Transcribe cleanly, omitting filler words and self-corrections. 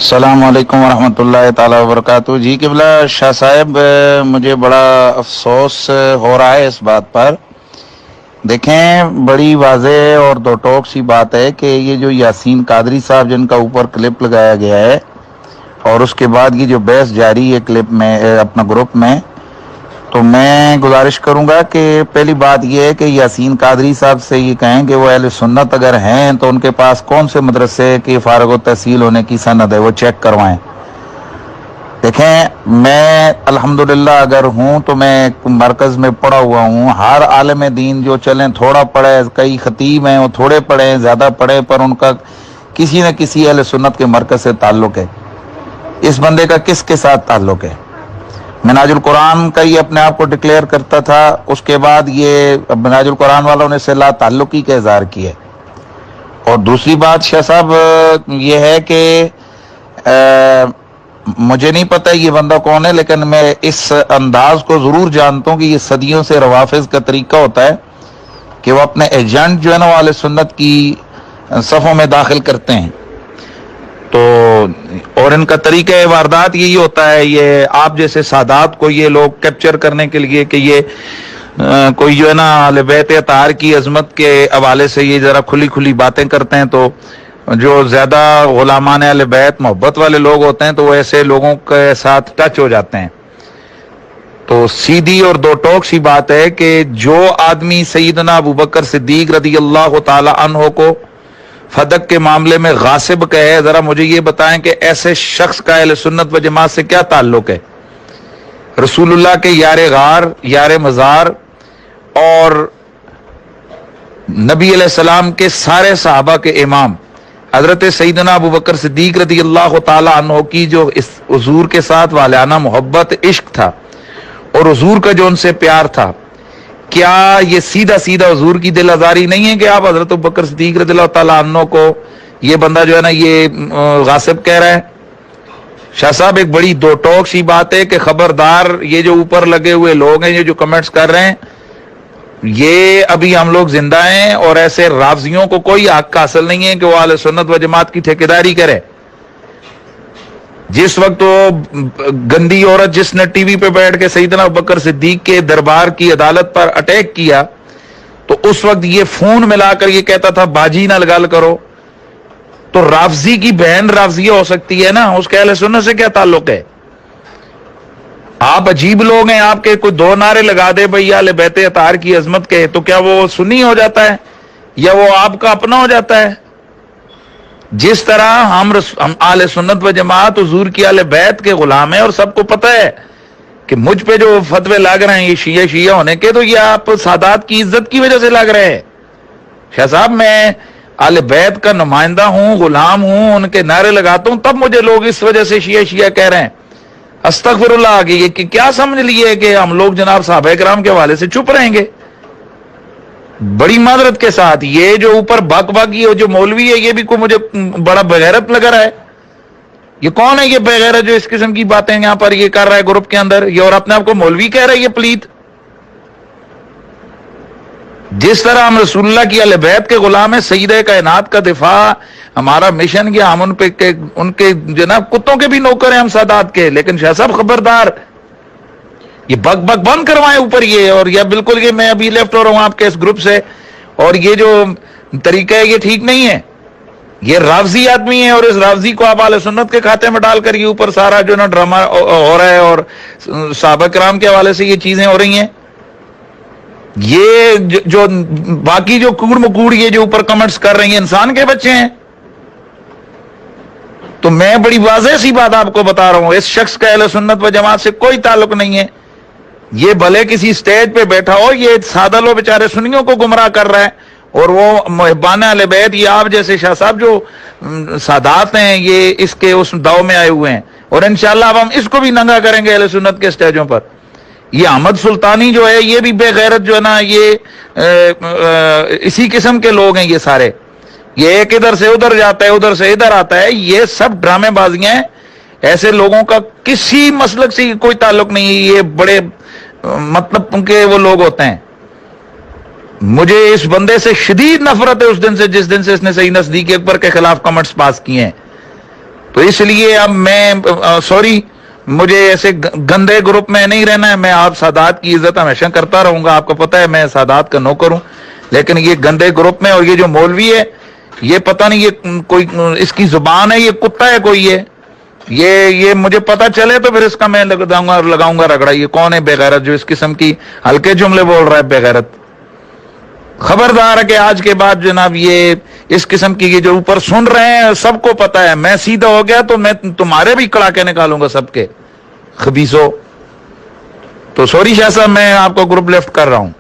अस्सलाम वालेकुम वरहमतुल्लाहि ताला वबरकातुहू। जी क़िबला शाह साहब, मुझे बड़ा अफसोस हो रहा है इस बात पर। देखें, बड़ी वाज़ेह और दो टोक सी बात है कि ये जो यासीन कादरी साहब जिनका ऊपर क्लिप लगाया गया है और उसके बाद ये जो बहस जारी है क्लिप में अपना ग्रुप में, तो मैं गुजारिश करूंगा कि पहली बात यह है कि यासीन कादरी साहब से ये कहें कि वो अहले सुन्नत अगर हैं तो उनके पास कौन से मदरसे की फारग तहसील होने की सनद है, वो चेक करवाएं। देखें, मैं अल्हम्दुलिल्लाह अगर हूँ तो मैं मरकज़ में पढ़ा हुआ हूँ। हर आलम दीन जो चलें, थोड़ा पढ़े, कई खतीब हैं वो थोड़े पढ़े ज़्यादा पढ़े, पर उनका किसी न किसी अहले सुन्नत के मरकज़ से ताल्लुक़ है। इस बंदे का किसके साथ ताल्लुक़ है? मिनाजुल कुरान का ये अपने आप को डिक्लेयर करता था, उसके बाद ये मिनाजुल कुरान वालों ने से ला ताल्लुकी का इज़हार किया। और दूसरी बात शाह साहब ये है कि मुझे नहीं पता ये बंदा कौन है, लेकिन मैं इस अंदाज को ज़रूर जानता हूँ कि ये सदियों से रवाफिज का तरीका होता है कि वो अपने एजेंट जो है ना वाले सुन्नत की सफ़ों में दाखिल करते हैं। तो और इनका तरीका वारदात यही होता है, ये आप जैसे सादात को ये लोग कैप्चर करने के लिए कि ये कोई जो है ना अहले बैत अतार की अजमत के हवाले से ये जरा खुली खुली बातें करते हैं, तो जो ज्यादा गुलामान अहले बैत मोहब्बत वाले लोग होते हैं तो वो ऐसे लोगों के साथ टच हो जाते हैं। तो सीधी और दो टोक सी बात है कि जो आदमी सैयदना अबू बकर सिद्दीक रज़ी अल्लाह ताला अन्हो को फदक के मामले में गासिब कहे, जरा मुझे ये बताएं कि ऐसे शख्स का अहले सुन्नत व जमात से क्या ताल्लुक है? रसूलुल्लाह के यारे गार, यारे मज़ार और नबी अलैहिस्सलाम के सारे सहाबा के इमाम हजरत सैयदना अबू बकर सिद्दीक रज़ी अल्लाह ताला अन्हो की जो इस हुजूर के साथ वालाना मोहब्बत इश्क था और हुजूर का जो उनसे प्यार था, क्या ये सीधा सीधा हुजूर की दिल आजारी नहीं है कि आप हजरत अबू बकर सिद्दीक रज़ियल्लाहु ताला अन्हु को ये बंदा जो है ना ये गासिब कह रहा है? शाह साहब, एक बड़ी दो टोक सी बात है कि खबरदार, ये जो ऊपर लगे हुए लोग हैं, ये जो कमेंट्स कर रहे हैं, ये अभी हम लोग जिंदा हैं और ऐसे राफजियों को कोई हक हासिल नहीं है कि वो अहले सुन्नत व जमात की ठेकेदारी करे। जिस वक्त वो गंदी औरत जिसने टीवी पे बैठ के सैयदना अबू बकर सिद्दीक के दरबार की अदालत पर अटैक किया, तो उस वक्त ये फोन मिलाकर ये कहता था बाजी ना गल करो। तो राफजी की बहन राफजिया हो सकती है ना, उसके अहले सुन्नत से क्या ताल्लुक है? आप अजीब लोग हैं, आपके कोई दो नारे लगा दे भाई अहले बैत अतार की अजमत के, तो क्या वो सुन्नी हो जाता है या वो आपका अपना हो जाता है? जिस तरह हम आले सुन्नत व जमात हुजूर की आले बैत के गुलाम है और सबको पता है कि मुझ पे जो फतवे लग रहे हैं ये शिया होने के, तो ये आप सादात की इज्जत की वजह से लग रहे हैं। शाह साहब, मैं आले बैत का नुमाइंदा हूं, गुलाम हूं, उनके नारे लगाता हूं, तब मुझे लोग इस वजह से शिया कह रहे हैं। अस्तगफिरुल्लाह, ये कि क्या समझ लिए कि हम लोग जनाब साहबा किराम के हवाले से चुप रहेंगे? बड़ी माजरत के साथ ये जो ऊपर बक ये जो मौलवी है, ये भी को मुझे बड़ा बेगैरत लग रहा है। ये कौन है ये बेगैरत जो इस किस्म की बातें यहां पर ये कर रहा है ग्रुप के अंदर, ये और अपने आप को मौलवी कह रहा है? ये प्लीत, जिस तरह हम रसूलुल्लाह की अहले बैत के गुलाम है, सईदे कायनात का दिफा हमारा मिशन किया, हम उनके जनाब कुत्तों के भी नौकर हैं हम सादात के। लेकिन शाह साहब खबरदार, ये बक बंद करवाएं ऊपर ये, और या बिल्कुल ये मैं अभी लेफ्ट हो रहा हूं आपके इस ग्रुप से, और ये जो तरीका है ये ठीक नहीं है। ये राफजी आदमी है और इस राफजी को आप आले सुन्नत के खाते में डालकर ये ऊपर सारा जो ना ड्रामा हो रहा है और सहाबा किराम के हवाले से ये चीजें हो रही हैं। ये जो बाकी जो कूड़ मकूड़ ये जो ऊपर कमेंट्स कर रही हैं, इंसान के बच्चे हैं। तो मैं बड़ी वाज़ेह सी बात आपको बता रहा हूं, इस शख्स का अहले सुन्नत व जमात से कोई ताल्लुक नहीं है। ये भले किसी स्टेज पे बैठा हो, ये सादा लो बेचारे सुन्नियों को गुमराह कर रहा है, और वो मुहिब्बान अहले बैत, ये आप जैसे शाह साहब जो सादात हैं, ये इसके उस दाव में आए हुए हैं। और इंशाअल्लाह अब हम इसको भी नंगा करेंगे अहले सुन्नत के स्टेजों पर। ये अहमद सुल्तानी जो है, ये भी बेगैरत जो है ना, ये इसी किस्म के लोग हैं ये सारे। ये एक इधर से उधर जाता है, उधर से इधर आता है, ये सब ड्रामेबाजियां हैं। ऐसे लोगों का किसी मसलक से कोई ताल्लुक नहीं है, ये बड़े मतलब उनके वो लोग होते हैं। मुझे इस बंदे से शदीद नफरत है उस दिन से जिस दिन से इसने सही नजदीक अकबर के खिलाफ कमेंट्स पास किए हैं। تو اس لیے اب میں سوری، مجھے ایسے گندے گروپ میں نہیں رہنا ہے. میں آپ سادات کی عزت ہمیشہ کرتا رہوں گا، آپ کو پتا ہے میں سادات کا نوکر ہوں، لیکن یہ گندے گروپ میں اور یہ جو مولوی ہے یہ پتہ نہیں یہ کوئی اس کی زبان ہے، یہ کتا ہے کوئی، یہ مجھے پتا چلے تو پھر اس کا میں لگاؤں گا رگڑا. یہ کون ہے بے غیرت جو اس قسم کی ہلکے جملے بول رہا ہے؟ بے غیرت خبردار ہے کہ آج کے بعد جناب یہ اس قسم کی یہ جو اوپر سن رہے ہیں سب کو پتا ہے میں سیدھا ہو گیا تو میں تمہارے بھی کڑاکے نکالوں گا سب کے خبیثو. تو سوری شاہ صاحب، میں آپ کو گروپ لیفٹ کر رہا ہوں.